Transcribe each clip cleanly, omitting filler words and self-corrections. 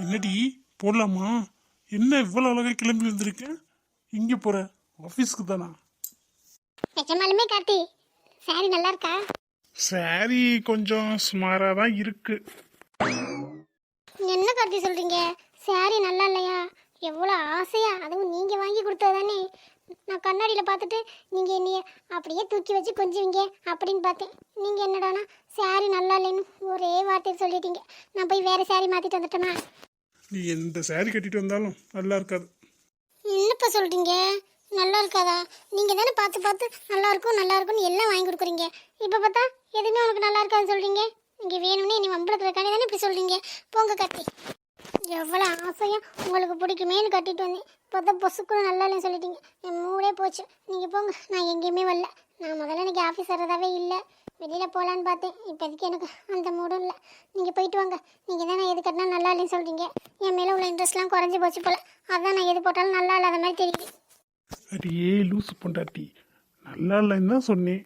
என்னடி போடலாமா? என்ன இவ்வளோ அழகா கிளம்பி வந்திருக்கேன்? இங்கே போற ஆஃபீஸ்க்கு தானா? நிஜமாலுமே கார்த்தி சாரி நல்லா இருக்கா? சாரி கொஞ்சம் சுமாராக தான் இருக்கு. என்ன கார்த்தி சொல்றீங்க? சாரி நல்லா இல்லையா? எவ்வளோ ஆசையா, அதுவும் நீங்க வாங்கி கொடுத்ததானே. நான் கண்ணாடியில பார்த்துட்டு நீங்க என்னைய அப்படியே தூக்கி வச்சு கொஞ்சுவீங்க அப்படின்னு பார்த்தேன். நீங்க என்னடானா சாரி நல்லா இல்லைன்னு ஒரே வார்த்தையை சொல்லிட்டீங்க. நான் போய் வேற சாரி மாத்திட்டு வந்துட்டேனா? நீ எந்த சாரி கட்டிட்டு வந்தாலும் நல்லா இருக்காது. என்னப்பா சொல்றீங்க? நல்லா இருக்காதா? நீங்க தானே பார்த்து பார்த்து நல்லா இருக்கும் நல்லா இருக்கும்னு எல்லாம் வாங்கி கொடுக்குறீங்க. இப்போ பார்த்தா எதுவுமே உனக்கு நல்லா இருக்காதுன்னு சொல்றீங்க. நீங்க வேணும்னே நீ வம்பளத்துக்காண்டி தானே இப்படி சொல்றீங்க. போங்க கார்த்தி. எவ்வளோ ஆசையா உங்களுக்கு பிடிக்குமேனு கட்டிட்டு வந்தேன். பார்த்தா பொசுக்குன்னு நல்லா இல்லைன்னு சொல்லிட்டீங்க. என் மூடே போச்சு. நீங்கள் போங்க, நான் எங்கேயுமே வரல. நான் முதல்ல இன்னைக்கு ஆஃபீஸ் வர்றதாவே இல்லை. வெளியில் போகலான்னு பார்த்தேன். இப்போதைக்கு எனக்கு அந்த மூடும் இல்லை. நீங்கள் போயிட்டு வாங்க. நீங்கள் தான் நான் எது கட்டினா நல்லா இல்லைன்னு சொல்கிறீங்க. என் மேலே உள்ள இன்ட்ரெஸ்ட்லாம் குறைஞ்சி போச்சு போல். அதான் நான் எது போட்டாலும் நல்லா இல்லாத மாதிரி தெரியுது. அடியே லூசு பொண்டாட்டி, நல்லா இல்லைன்னு தான் சொன்னேன்.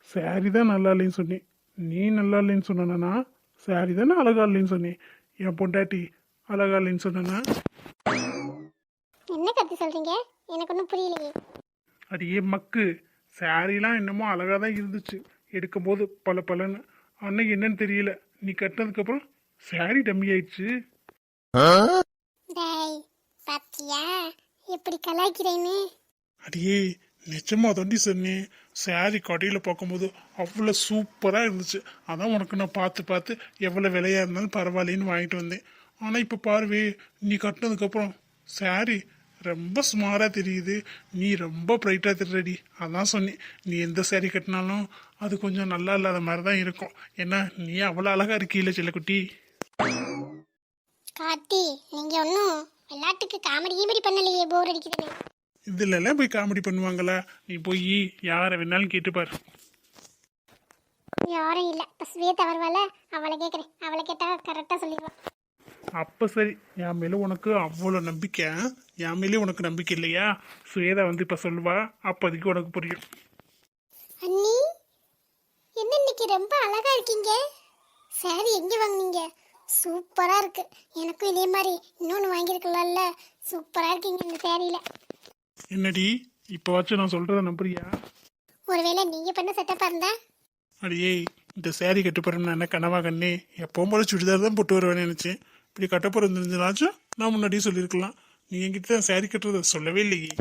சாரி தான் நல்லா இல்லைன்னு சொன்னேன். நீ நல்லா இல்லைன்னு சொன்னா சாரி தானே அழகா இல்லைன்னு சொன்னேன். என் பொண்டாட்டி அழகா இல்லைன்னு சொன்னா? என்ன கத்தி சொல்கிறீங்க? எனக்கு ஒன்றும் புரியலையே. அடியே மக்கு, சாரிலாம் என்னமோ அழகாக தான் இருந்துச்சு எடுக்கும்போது பல பலன்னு. அன்னைக்கு என்னன்னு தெரியல, நீ கட்டினதுக்கப்புறம் சாரி டம்மி ஆயிடுச்சு. டேய் பாத்தியா எப்படி கலாய்க்கிறேன்னு? அடியே நிஜமா தாண்டி சொன்னேன். சாரி கடையில் பார்க்கும்போது அவ்வளோ சூப்பராக இருந்துச்சு. அதான் உனக்கு நான் பார்த்து பார்த்து எவ்வளோ விலையாக இருந்தாலும் பரவாயில்லன்னு வாங்கிட்டு வந்தேன். ஆனால் இப்போ பாருவே, நீ கட்டினதுக்கப்புறம் சாரி ரொம்ப சுமாராக தெரியுது. நீ ரொம்ப ப்ரைட்டாக தெரியுறடி. அதான் சொன்னேன், நீ எந்த சாரி கட்டினாலும் அது கொஞ்சம் நல்லா இல்லாத மாதிரி தான் இருக்கும். ஏன்னா நீ அவ்வளோ அழகாக இருக்கீல்ல செல்லக்குட்டி. கார்த்தி, நீங்க ஒன்றும் விளையாட்டுக்கு காமெடி கீமெடி பண்ணலையே, போர் அடிக்குதுன்னு. இதுலலாம் போய் காமெடி பண்ணுவாங்களா? நீ போய் யாரை வேணாலும் கேட்டுப்பார். யாரும் இல்லை. இப்போ ஸ்வேதா வருவாள், அவளை கேட்குறேன். அவளை கேட்டால் கரெக்டாக சொல்லிடுவான். அப்போ சரி, என் மேலே உனக்கு அவ்வளோ நம்பிக்கை. என் மேலே உனக்கு நம்பிக்கை இல்லையா? சுவேதா வந்து இப்போ சொல்லுவா, அப்போதைக்கு உனக்கு புரியும். அண்ணி, என்ன இன்னைக்கு ரொம்ப அழகா இருக்கீங்க. சாரி எங்கே வாங்குனீங்க? சூப்பராக இருக்கு. எனக்கும் இதே மாதிரி இன்னொன்று வாங்கியிருக்கலாம்ல. சூப்பராக இருக்கீங்க இந்த சாரியில். என்னடி இப்போ வச்சு நான் சொல்கிறத நம்புறியா? ஒருவேளை நீங்கள் பண்ண செட்டப்பாக இருந்தா? அடியே, இந்த சேரீ கட்ட போகிறேன் என்ன கனவா கண்ணே? எப்பவும் போல சுடிதார் தான் போட்டு வருவேன்னு நினச்சேன். இப்படி கட்ட போகிறதுனாச்சும் நான் முன்னாடியே சொல்லியிருக்கலாம். நீ என்கிட்ட தான் சேரீ கட்டுறத சொல்லவே இல்லையே.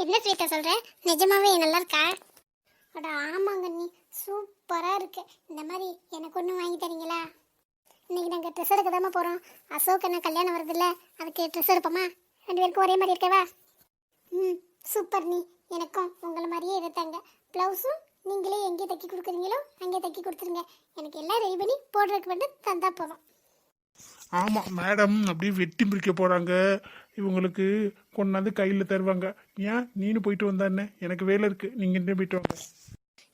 என்ன ஸ்வேதா சொல்கிற? நிஜமாவே நல்லா இருக்கா? அட ஆமாங்க அண்ணி, சூப்பராக இருக்கு. இந்த மாதிரி எனக்கு ஒன்று வாங்கி தரீங்களா? இன்னைக்கு நாங்கள் ட்ரெஸ் எடுக்க தாம போகிறோம். அசோக் அண்ணா கல்யாணம் வருதுல்ல, அதுக்கு ட்ரெஸ் எடுப்போமா? 2 பேருக்கும் ஒரே மாதிரி இருக்கவா? சூப்பர் நீ. எனக்கும் உங்களை மாதிரியே எடுத்தாங்க. ப்ளவுஸும் நீங்களே எங்கே தைக்கி கொடுக்குறீங்களோ அங்கே தைக்கி கொடுத்துருங்க. எனக்கு எல்லாம் ரெடி பண்ணி போடுறதுக்கு மட்டும் தந்தா போதும். ஆமாம் மேடம், அப்படியே வெட்டி பிரிக்க போகிறாங்க. இவங்களுக்கு கொண்டாந்து கையில் தருவாங்க. ஏன் நீனு போயிட்டு வந்தானே? எனக்கு வேலை இருக்குது, நீங்கள் என்ன போயிட்டு வாங்க.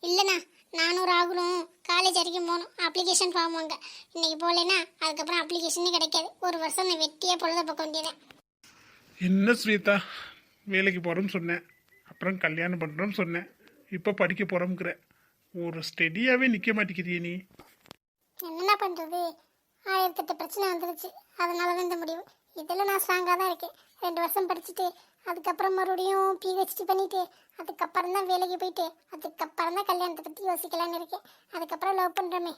இல்லைண்ணா, நானும் ராகுலும் காலேஜ் வரைக்கும் போகணும். அப்ளிகேஷன் ஃபார்ம் வாங்க. இன்னைக்கு போகலன்னா அதுக்கப்புறம் அப்ளிகேஷனே கிடைக்காது. 1 வருஷம் நான் வெட்டியே பொழுத பார்க்க வேண்டியதேன். என்ன ஸ்வேதா, வேலைக்கு போகிறோன்னு சொன்னேன், அப்புறம் கல்யாணம் பண்ணுறோன்னு சொன்னேன், இப்போ படிக்க போகிறோம்ங்கிற. ஒரு ஸ்டெடியாகவே நிற்க மாட்டேங்கிறியே நீ. என்னென்ன பண்ணுறது? 1008 பிரச்சனை வந்துருச்சு. அதனால தான் இந்த முடிவு. இதில் நான் ஸ்ட்ராங்காக தான் இருக்கேன். 2 வருஷம் படிச்சுட்டு அதுக்கப்புறம் மறுபடியும் பிஹெச்டி பண்ணிவிட்டு அதுக்கப்புறம் தான் வேலைக்கு போயிட்டு அதுக்கப்புறம் தான் கல்யாணத்தை பற்றி யோசிக்கலான்னு இருக்கேன். அதுக்கப்புறம் லவ் பண்ணுறோமே.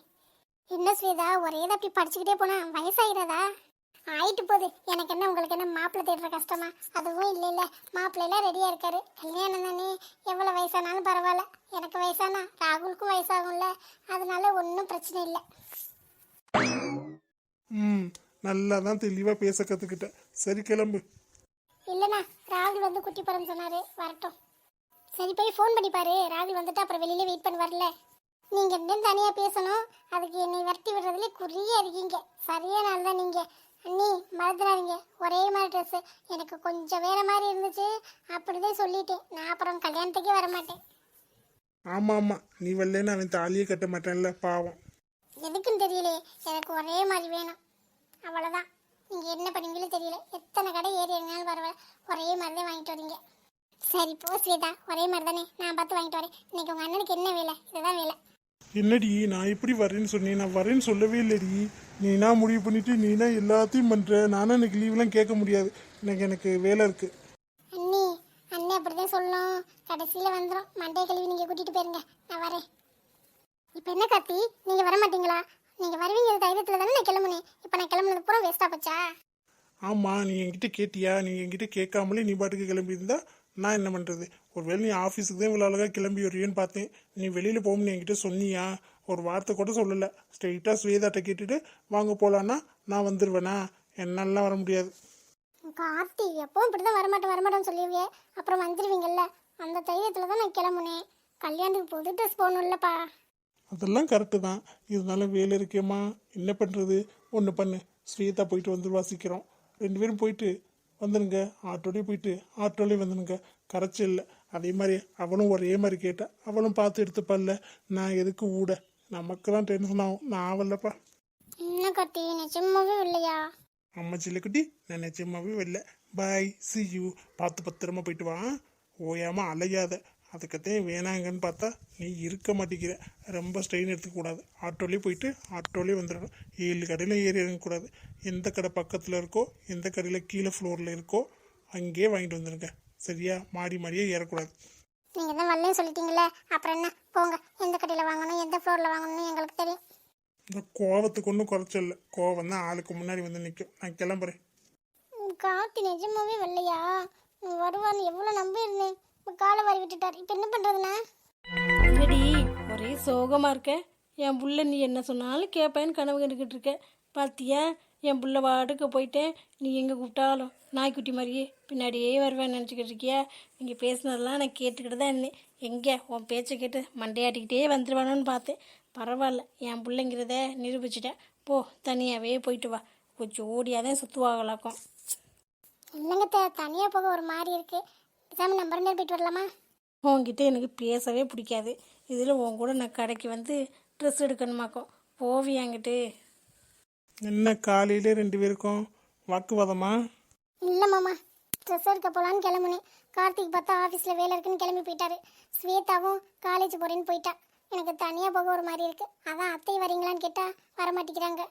என்ன ஸ்வேதா, ஒரே தான் அப்படி படிச்சுக்கிட்டே போனால் வயசாயிடாதா? ஆயிட்டு போகுது. எனக்கு என்ன, உங்களுக்கு என்ன மாப்பிள்ளை தேடுற கஷ்டமா? அதுவும் இல்லை மாப்பிள்ளைலாம் ரெடியாக இருக்காரு. கல்யாணம் தானே, எவ்வளோ வயசானாலும் பரவாயில்ல. எனக்கு வயசானா ராகுலுக்கும் வயசாகும்ல, அதனால ஒன்றும் பிரச்சனை இல்லை. நல்லா தான் தெளிவாக பேச கற்றுக்கிட்டேன். சரி கிளம்பு. இல்லைண்ணா, ராகுல் வந்து குட்டி போகிறேன்னு சொன்னார், வரட்டும். சரி போய் ஃபோன் பண்ணி பாரு. ராகுல் வந்துட்டு அப்புறம் வெளியில வெயிட் பண்ணுவார்ல. நீங்கள் ரெண்டும் தனியாக பேசணும். அதுக்கு என்னை வரட்டி விடுறதுல குறியாக இருக்கீங்க. சரியான நாள் தான் நீங்கள். அண்ணி மறந்துடாதீங்க, ஒரே மாதிரி ட்ரெஸ்ஸு. எனக்கு கொஞ்சம் வேற மாதிரி இருந்துச்சு, அப்படிதான் சொல்லிட்டேன். நான் அப்புறம் கல்யாணத்துக்கே வரமாட்டேன். ஆமாம் ஆமாம், நீ வரலன்னு அவன் தாலியே கட்ட மாட்டான்ல, பாவம். எதுக்குன்னு தெரியலையே, எனக்கு ஒரே மாதிரி வேணும். அவ்வளோதான். நீங்கள் என்ன பண்ணீங்களோ தெரியல. எத்தனை கடை ஏறி இருந்தாலும் பரவாயில்ல, ஒரே மாதிரி தான் வாங்கிட்டு வரீங்க. சரி போ ஸ்வேதா, ஒரே மாதிரி தானே, நான் பார்த்து வாங்கிட்டு வரேன். இன்னைக்கு உங்கள் அண்ணனுக்கு என்ன வேலை? இதுதான் வேலை. என்னடி நான் எப்படி வரேன்னு சொன்னேன்? நான் வரேன்னு சொல்லவே இல்லைடி. நீனா முடிவு பண்ணிட்டு நீனா எல்லாத்தையும் பண்ற. நானும் எனக்கு லீவ்லாம் கேட்க முடியாது. எனக்கு வேலை இருக்கு. அண்ணி அண்ணே அப்படிதான் சொல்லணும். கடைசியில் வந்துடும். மண்டே கழுவி நீங்கள் கூட்டிகிட்டு போயிருங்க, நான் வரேன். இப்போ என்ன கார்த்தி, நீங்கள் வர மாட்டீங்களா? நீங்கள் வருவீங்கிற தைரியத்தில் தானே நான் கிளம்புனேன். இப்போ நான் கிளம்புனது பூரா வேஸ்ட்டாக போச்சா? ஆமா, நீ என்கிட்ட கேட்டியா? நீ என்கிட்ட கேட்காமலே நீ பாட்டுக்கு கிளம்பி இருந்தா நான் என்ன பண்றது? ஒருவேளை நீ ஆஃபீஸுக்கு தான் இவ்வளோ அழகாக கிளம்பி வருவியன்னு பார்த்தேன். நீ வெளியில போகும்னு என்கிட்ட சொன்னியா? ஒரு வார்த்தை கூட சொல்லலை. ஸ்ட்ரெயிட்டா ஸ்வேதாட்ட கேட்டுட்டு வாங்க போலான்னா நான் வந்துடுவேனா? என்னாலாம் வர முடியாது. கார்த்தி எப்பவும் இப்படி தான் வரமாட்டேன்னு சொல்லிடுவே. அப்புறம் வந்துடுவீங்கல்ல, அந்த தைரியத்தில் தான் நான் கிளம்புனேன். கல்யாணத்துக்கு புது ட்ரெஸ் போகணும்லப்பா. அதெல்லாம் கரெக்டு தான். இருந்தாலும் வேலை இருக்கேம்மா, என்ன பண்ணுறது? ஒன்று பண்ணு, ஸ்வேதா போயிட்டு வந்துடுவா சீக்கிரம். 2 பேரும் போயிட்டு வந்துடுங்க. ஆட்டோலேயே போயிட்டு ஆட்டோலேயே வந்துடுங்க. கரைச்சல் இல்லை. அதே மாதிரி அவளும் ஒரே மாதிரி கேட்டா. அவளும் பார்த்து எடுத்துப்பாள்ல. நான் எதுக்கு ஊட? நமக்கு தான் டென்ஷன் ஆகும். நான் வரலப்பா. என்ன கார்த்தி, நிஜமாவே இல்லையா? அம்மா சில்லக்குட்டி, நான் நிச்சயமாவே வரல. பாய், சி யூ. பார்த்து பத்திரமா போயிட்டு வா. ஓயாமல் அலையாத. அதுக்கத்தையும் வேணாங்கன்னு பார்த்தா நீ இருக்க மாட்டேங்கிற. ரொம்ப ஸ்ட்ரெயின் எடுத்துக்கூடாது. ஆட்டோலேயே போயிட்டு ஆட்டோலேயே வந்துடணும். 7 கடையில் ஏறி இறங்கக்கூடாது. எந்த கடை பக்கத்தில் இருக்கோ, எந்த கடையில் கீழே ஃப்ளோரில் இருக்கோ அங்கேயே வாங்கிட்டு வந்துடுங்க. சரியா? மாடி மாடியே ஏறக்கூடாது. நீங்கள் தான் வரலன்னு சொல்லிட்டீங்களே, அப்புறம் என்ன? போங்க. எந்த கடையில் வாங்கணும், எந்த ஃப்ளோரில் வாங்கணும்னு எங்களுக்கு தெரியும். இந்த கோவத்துக்கு ஒன்றும் குறைச்சல. கோவம் தான் ஆளுக்கு முன்னாடி வந்து நிற்கும். நான் கிளம்புறேன். கார்த்தி நிஜமாவே வரலையா? வருவான்னு எவ்வளோ நம்பியிருந்தேன். இப்போ காலை வாரி விட்டுட்டார். இப்போ என்ன பண்ணுறதுண்ணா? என்னடி ஒரே சோகமாக இருக்க? என் புள்ள நீ என்ன சொன்னாலும் கேட்பேன்னு கனவு கண்டுக்கிட்டு இருக்க. பார்த்தியா, என் புள்ள வாடுக்க போயிட்டேன். நீ எங்கே கூப்பிட்டாலும் நாய்க்குட்டி மாதிரியே பின்னாடியே வருவேன்னு நினச்சிக்கிட்டு இருக்கியா? நீங்கள் பேசுனதெல்லாம் நான் கேட்டுக்கிட்டு தான் இருந்தேன். எங்கே உன் பேச்சை கேட்டு மண்டையாட்டிக்கிட்டே வந்துடுவானோன்னு பார்த்தேன். பரவாயில்ல, என் பிள்ளைங்கிறத நிரூபிச்சிட்டேன். போ, தனியாகவே போயிட்டு வா. கொஞ்சம் ஓடியாதான் சுற்றுவாங்களாக்கும். இல்லைங்க, தனியாக போக ஒரு மாதிரி இருக்கு. பேசாமல் நம்பர் நேரம் போயிட்டு வரலாமா? உன்கிட்ட எனக்கு பேசவே பிடிக்காது. இதில் உன் கூட நான் கடைக்கு வந்து ட்ரெஸ் எடுக்கணுமாக்கும். போவியாங்கிட்டு? என்ன காலையிலே 2 பேருக்கும் வாக்குவாதமா? இல்லை மாமா, ட்ரெஸ் எடுக்க போகலான்னு கிளம்புனேன். கார்த்திக் பார்த்தா ஆஃபீஸில் வேலை இருக்குன்னு கிளம்பி போயிட்டாரு. ஸ்வேதாவும் காலேஜ் போகிறேன்னு போயிட்டா. எனக்கு தனியாக போக ஒரு மாதிரி இருக்குது. அதான் அத்தை வரீங்களான்னு கேட்டால் வர மாட்டேங்கிறாங்க.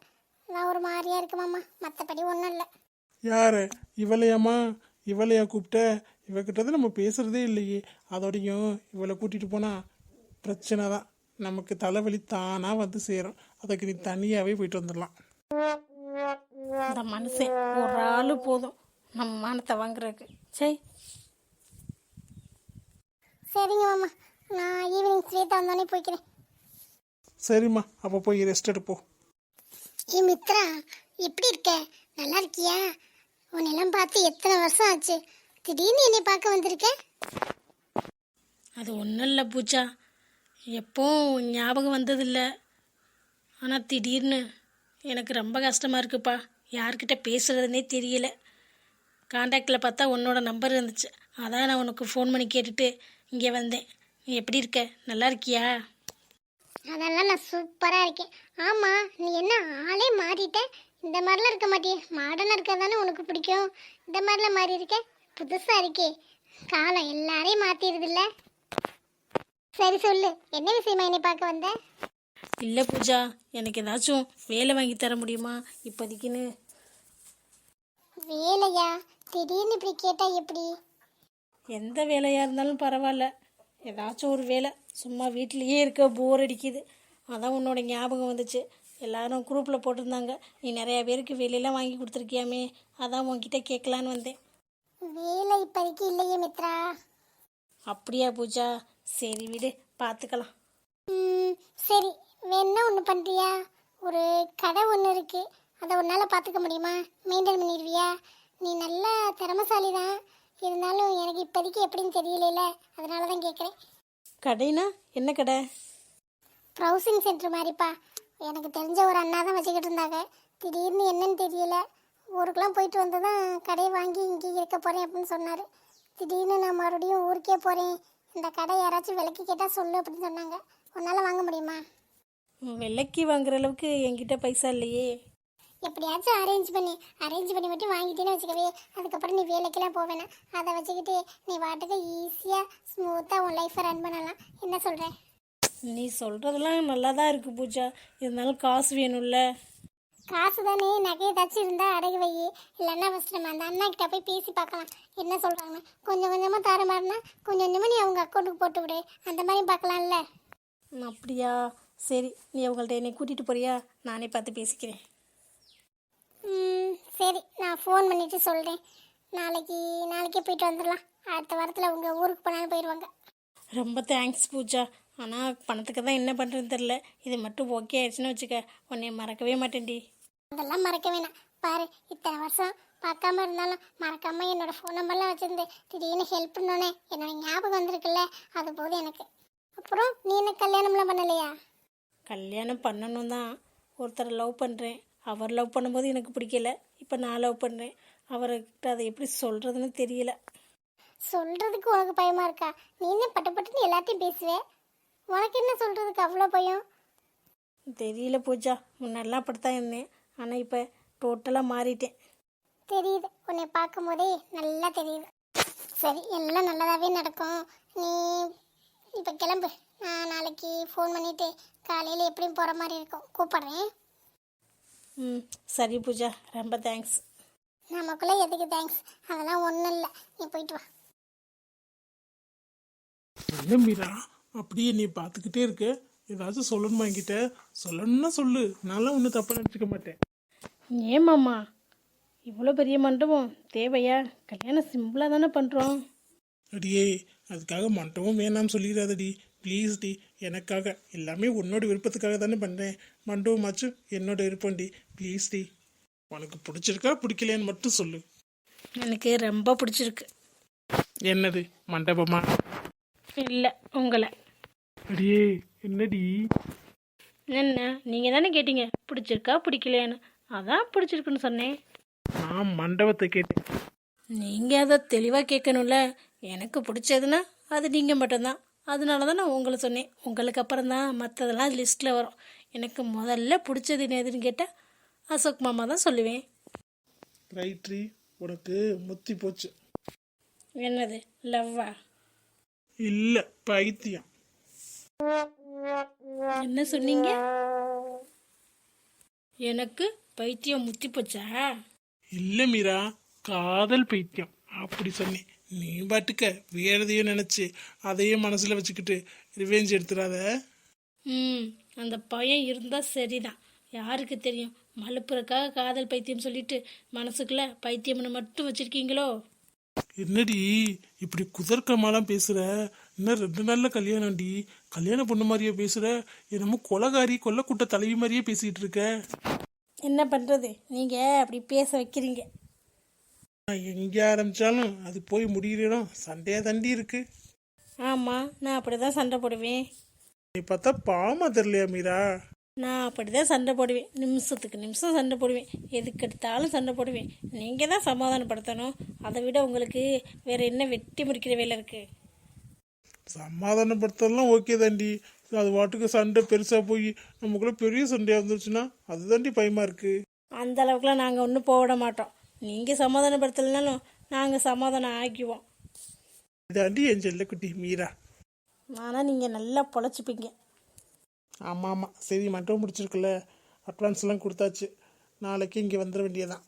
அதான் ஒரு மாதிரியாக இருக்கு மாமா. மற்றபடி ஒன்றும் இல்லை. யாரு? இவளையாம்மா? இவளையா கூப்பிட்ட? இவகிட்ட தான் நம்ம பேசுறதே இல்லையே. அதோடையும் இவளை கூட்டிட்டு போனா பிரச்சனை தான். நமக்கு தலைவலி தானா வந்து சேரும். அதுக்கு நீ தனியாவே போயிட்டு வந்துடலாம். அந்த மனுஷன் ஒரு ஆள் போதும் நம்ம மானத்தை வாங்குறதுக்கு. சரி சரிங்க மாமா, நான் ஈவினிங் ஸ்வேதா வந்தோடனே போய்க்கிறேன். சரிம்மா, அப்போ போய் ரெஸ்ட் எடுப்போம். ஏ மித்ரா, எப்படி இருக்க? நல்லா இருக்கியா? உன்னெல்லாம் பார்த்து எத்தனை வருஷம் ஆச்சு. திடீர்னு என்னை பார்க்க வந்திருக்க? அது ஒன்றும் இல்லை பூஜா, எப்போ ஞாபகம் வந்ததில்லை. ஆனால் திடீர்னு எனக்கு ரொம்ப கஷ்டமாக இருக்குப்பா. யார்கிட்ட பேசுகிறதுனே தெரியல. காண்டாக்டில் பார்த்தா உன்னோட நம்பர் இருந்துச்சு. அதான் நான் உனக்கு ஃபோன் பண்ணி கேட்டுட்டு இங்கே வந்தேன். நீ எப்படி இருக்க? நல்லா இருக்கியா? அதெல்லாம் நான் சூப்பராக இருக்கேன். ஆமாம், நீ என்ன ஆளே மாறிட்ட? இந்த மாதிரிலாம் இருக்க மாட்டியே. மாடர்னாக இருக்க தானே உனக்கு பிடிக்கும். இந்த மாதிரிலாம் மாறி இருக்க, புதுசாக இருக்கே. காலம் எல்லாரையும் மாற்றிடுதில்ல. சரி சொல்லு, என்ன விஷயமா என்னை பார்க்க வந்த? இல்லை பூஜா, எனக்கு ஏதாச்சும் வேலை வாங்கி தர முடியுமா இப்போதைக்குன்னு? வேலையா? திடீர்னு இப்படி கேட்டால் எப்படி? எந்த வேலையாக இருந்தாலும் பரவாயில்ல. ஏதாச்சும் ஒரு வேலை. சும்மா வீட்டிலையே இருக்க போர் அடிக்குது. அதான் உன்னோட ஞாபகம் வந்துச்சு. எல்லாரும் குரூப்பில் போட்டிருந்தாங்க, நீ நிறையா பேருக்கு வேலையெல்லாம் வாங்கி கொடுத்துருக்கியாமே. அதான் உன்கிட்ட கேட்கலான்னு வந்தேன். வேலை இப்போதைக்கு இல்லையே மித்ரா. அப்படியா பூஜா? சரி விடு, பார்த்துக்கலாம். சரி, வேணா ஒன்று பண்ணுறியா? ஒரு கடை ஒன்று இருக்குது, அதை உன்னால் பார்த்துக்க முடியுமா? மெயின்டைன் பண்ணிடுவியா? நீ நல்ல திறமசாலி தான். இருந்தாலும் எனக்கு இப்போதைக்கு எப்படின்னு தெரியல, அதனால தான் கேட்குறேன். கடைனா என்ன கடை? ப்ரௌசிங் சென்டர் மாதிரிப்பா. எனக்கு தெரிஞ்ச ஒரு அண்ணா தான் வச்சுக்கிட்டு இருந்தாங்க. திடீர்னு என்னன்னு தெரியல, ஊருக்கெலாம் போயிட்டு வந்து தான் கடையை வாங்கி இங்கே இருக்க போகிறேன் அப்படின்னு சொன்னார். திடீர்னு நான் மறுபடியும் ஊருக்கே போகிறேன், இந்த கடை யாராச்சும் விலைக்கு கேட்டால் சொல்லு அப்படின்னு சொன்னாங்க. உன்னால் வாங்க முடியுமா? விலைக்கு வாங்குற அளவுக்கு என்கிட்ட பைசா இல்லையே. எப்படியாச்சும் அரேஞ்ச் பண்ணி மட்டும் வாங்கிட்டேன்னு வச்சுக்கவே. அதுக்கப்புறம் நீ வேலைக்கெல்லாம் போவேனா, அதை வச்சுக்கிட்டு நீ வாட்டுக்கு ஈஸியாக ஸ்மூத்தாக உன் லைஃப்பை ரன் பண்ணலாம். என்ன சொல்கிறேன்? நீ சொல்கிறதெல்லாம் நல்லா தான் இருக்குது பூஜா. இருந்தாலும் காசு வேணும்ல. காசு தானே, நகை ஏதாச்சும் இருந்தா அடகு வை. இல்லைன்னா ஃபஸ்ட் நம்ம அந்த அண்ணா கிட்ட போய் பேசி பார்க்கலாம் என்ன சொல்றாங்கன்னு. கொஞ்சம் கொஞ்சமா தர மாதிரினா கொஞ்சம் கொஞ்சமா நீ அவங்க அக்கௌண்ட்டுக்கு போட்டு விடு. அந்த மாதிரி பார்க்கலாம்ல. அப்படியா? சரி, நீ அவங்கள்ட்ட என்னை கூட்டிகிட்டு போறியா? நானே பார்த்து பேசிக்கிறேன். சரி, நான் ஃபோன் பண்ணிட்டு சொல்கிறேன். நாளைக்கே போயிட்டு வந்துடலாம். அடுத்த வாரத்தில் அவங்க ஊருக்கு போனாலும் போயிடுவாங்க. ரொம்ப தேங்க்ஸ் பூஜா. ஆனால் பணத்துக்கு தான் என்ன பண்ணுறதுன்னு தெரில. இது மட்டும் ஓகே ஆயிடுச்சுன்னு வச்சுக்க, உன்னை மறக்கவே மாட்டேன்டி. அதெல்லாம் மறக்க வேணாம். பாரு, இத்தனை வருஷம் பார்க்காம இருந்தாலும் மறக்காம என்னோட ஃபோன் நம்பர்லாம் வச்சிருந்து திடீர்னு ஹெல்ப் பண்ணோன்னே என்னோட ஞாபகம் வந்திருக்குல்ல, அது போதும் எனக்கு. அப்புறம் நீ என்ன கல்யாணம்லாம் பண்ணலையா? கல்யாணம் பண்ணணும் தான். ஒருத்தரை லவ் பண்ணுறேன். அவர் லவ் பண்ணும்போது எனக்கு பிடிக்கல. இப்போ நான் லவ் பண்ணுறேன். அவர்கிட்ட அதை எப்படி சொல்கிறதுன்னு தெரியல. சொல்றதுக்கு உனக்கு பயமா இருக்கா? நீ என்ன பட்டுன்னு எல்லாத்தையும் பேசுவே. உனக்கு என்ன சொல்றதுக்கு அவ்வளோ பயம்? தெரியல பூஜா. முன்னெல்லாம் அப்படித்தான் இருந்தேன். ஆனால் இப்போ டோட்டலாக மாறிட்டேன். தெரியுது, உன்னை பார்க்கும் போதே நல்லா தெரியுது. சரி, எல்லாம் நல்லதாகவே நடக்கும். நீ இப்போ கிளம்பு. நான் நாளைக்கு ஃபோன் பண்ணிவிட்டு காலையில் எப்படியும் போகிற மாதிரி இருக்கும், கூப்பிட்றேன். சரி பூஜா, ரொம்ப தேங்க்ஸ். நமக்குள்ளே எதுக்கு தேங்க்ஸ்? அதெல்லாம் ஒன்றும் இல்லை, நீ போயிட்டு வா. என்ன மீரா அப்படியே நீ பார்த்துக்கிட்டே இருக்க? ஏதாச்சும் சொல்லணுமா என்கிட்ட? சொல்லணும்னா சொல்லு, நான்லாம் ஒன்றும் தப்பாக நினச்சிக்க மாட்டேன். ஏமாம்மா, இவ்வளோ பெரிய மண்டபம் தேவையா? கல்யாணம் சிம்பிளாக தானே பண்ணுறோம். அடியே, அதுக்காக மண்டபம் வேணாம்னு சொல்லிடாதடி ப்ளீஸ் டி. எனக்காக எல்லாமே உன்னோட விருப்பத்துக்காக தானே பண்ணுறேன். மண்டபமாச்சும் என்னோட விருப்பம்டி, ப்ளீஸ் டி. உனக்கு பிடிச்சிருக்கா பிடிக்கலையான்னு மட்டும் சொல்லு. எனக்கு ரொம்ப பிடிச்சிருக்கு. என்னது, மண்டபமா? இல்லை, உங்களை. அடியே என்னடி? என்ன, நீங்கள் தானே கேட்டீங்க பிடிச்சிருக்கா பிடிக்கலையான்னு. அதான் பிடிச்சிருக்குன்னு சொன்னேன். நான் மண்டபத்தை கேட்டேன். நீங்கள் அதை தெளிவாக கேட்கணும்ல. எனக்கு பிடிச்சதுன்னா அது நீங்கள் மட்டும்தான். அதனால தான் நான் உங்களை சொன்னேன். உங்களுக்கு அப்புறம் தான் மற்றதெல்லாம் லிஸ்ட்டில் வரும். எனக்கு முதல்ல பிடிச்சது எதுன்னு கேட்டால் அசோக் மாமா தான் சொல்லுவேன். ரைட்ரி, உனக்கு முத்தி போச்சு. என்னது, லவ்வா? இல்லை, பைத்தியம். என்ன சொன்னீங்க? எனக்கு பைத்தியம் முத்தி போச்சா? இல்லை மீரா, காதல் பைத்தியம் அப்படி சொன்னேன். நீ பாட்டுக்க வேற எதையோ நினச்சி அதையே மனசில் வச்சுக்கிட்டு ரிவெஞ்ச் எடுத்துடாத. அந்த பையன் இருந்தால் சரிதான். யாருக்கு தெரியும், மலுப்புறக்காக காதல் பைத்தியம் சொல்லிட்டு மனசுக்குள்ள பைத்தியம்னு மட்டும் வச்சிருக்கீங்களோ? என்னடி இப்படி குதர்க்கமாலாம் பேசுற? இன்னும் 2 நாள்ல கல்யாணம்டி. கல்யாண பொண்ணு மாதிரியே பேசுற? என்னமோ கொலகாரி கொல்லக்கூட்ட தலைவி மாதிரியே பேசிட்டு இருக்க. என்ன பண்ணுறது, நீங்கள் அப்படி பேச வைக்கிறீங்க. நான் எங்கே ஆரம்பிச்சாலும் அது போய் முடிகிற இடம் சண்டையா தண்டி இருக்கு. ஆமாம், நான் அப்படி தான் சண்டை போடுவேன். நீ பார்த்தா பாவமா தெரியலையா மீரா? நான் அப்படி தான் சண்டை போடுவேன். நிமிஷத்துக்கு நிமிஷம் சண்டை போடுவேன். எதுக்கு எடுத்தாலும் சண்டை போடுவேன். நீங்கள் தான் சமாதானப்படுத்தணும். அதை விட உங்களுக்கு வேறு என்ன வெட்டி முடிக்கிற வேலை இருக்குது? சமாதானப்படுத்தலாம் ஓகே தாண்டி. அது வாட்டுக்கு சண்டை பெருசா போய் நமக்குள்ள பெரிய சண்டையா வந்துருச்சுன்னா அது தாண்டி பயமா இருக்கு. அந்த அளவுக்குலாம் நாங்கள் ஒன்றும் போட மாட்டோம். நீங்கள் சமாதானப்படுத்தலைனாலும் நாங்கள் சமாதானம் ஆக்கிவோம். இதாண்டி என் செல்லக்குட்டி மீரா. ஆனால் நீங்கள் நல்லா பொழைச்சிப்பீங்க. ஆமாம் ஆமாம், சரி, மண்டபம் முடிச்சிருக்குல்ல, அட்வான்ஸ்லாம் கொடுத்தாச்சு. நாளைக்கு இங்கே வந்துட வேண்டியதான்.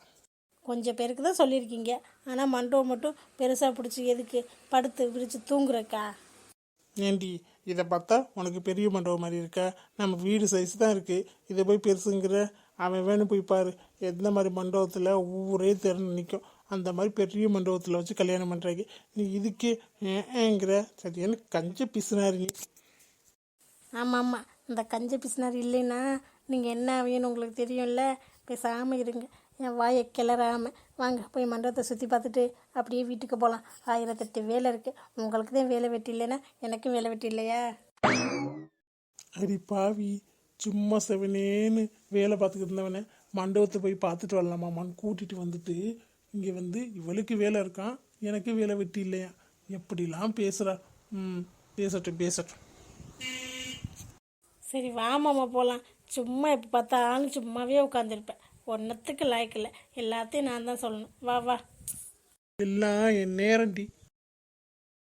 கொஞ்சம் பேருக்கு தான் சொல்லியிருக்கீங்க. ஆனால் மண்டபம் மட்டும் பெருசாக பிடிச்சி எதுக்கு படுத்து விரித்து தூங்குறக்கா? ஏண்டி இதை பார்த்தா உனக்கு பெரிய மண்டபம் மாதிரி இருக்கா? நம்ம வீடு சைஸ் தான் இருக்குது, இதை போய் பெருசுங்கிற? அவன் வேணும் போய் பாரு, எந்த மாதிரி மண்டபத்தில் ஊரே திறந்து நிற்கும் அந்த மாதிரி பெரிய மண்டபத்தில் வச்சு கல்யாணம் பண்ணுறாங்க. நீ இதுக்கே ஏங்கிற? சரியான கஞ்ச பிசுனாரு நீ. ஆமாம் ஆமாம், இந்த கஞ்ச பிசினார் இல்லைன்னா நீங்கள் என்ன ஆவியன்னு உங்களுக்கு தெரியும்ல. பேசாமல் இருங்க, என் வாயை கிளறாமல். வாங்க போய் மண்டபத்தை சுற்றி பார்த்துட்டு அப்படியே வீட்டுக்கு போகலாம். 1008 வேலை இருக்குது. உங்களுக்கு தான் வேலை வெட்டி இல்லைன்னா எனக்கும் வேலை வெட்டி இல்லையா? அடி பாவி, சும்மா செவனேன்னு வேலை பார்த்துக்கிட்டு இருந்தவனே மண்டபத்தை போய் பார்த்துட்டு வரலாமான்னு கூட்டிகிட்டு வந்துட்டு இங்கே வந்து இவளுக்கு வேலை இருக்கான், எனக்கு வேலை வெட்டி இல்லையா? எப்படிலாம் பேசுகிறா. பேசட்டும் பேசட்டும். சரி வாமாம்மா போகலாம். சும்மா இப்போ பார்த்தாலும் சும்மாவே உட்காந்துருப்பேன். ஒன்றத்துக்கு லாய்க்கில்லை. எல்லாத்தையும் நான் தான் சொல்லணும். வா வா. எல்லாம் என் நேரண்டி.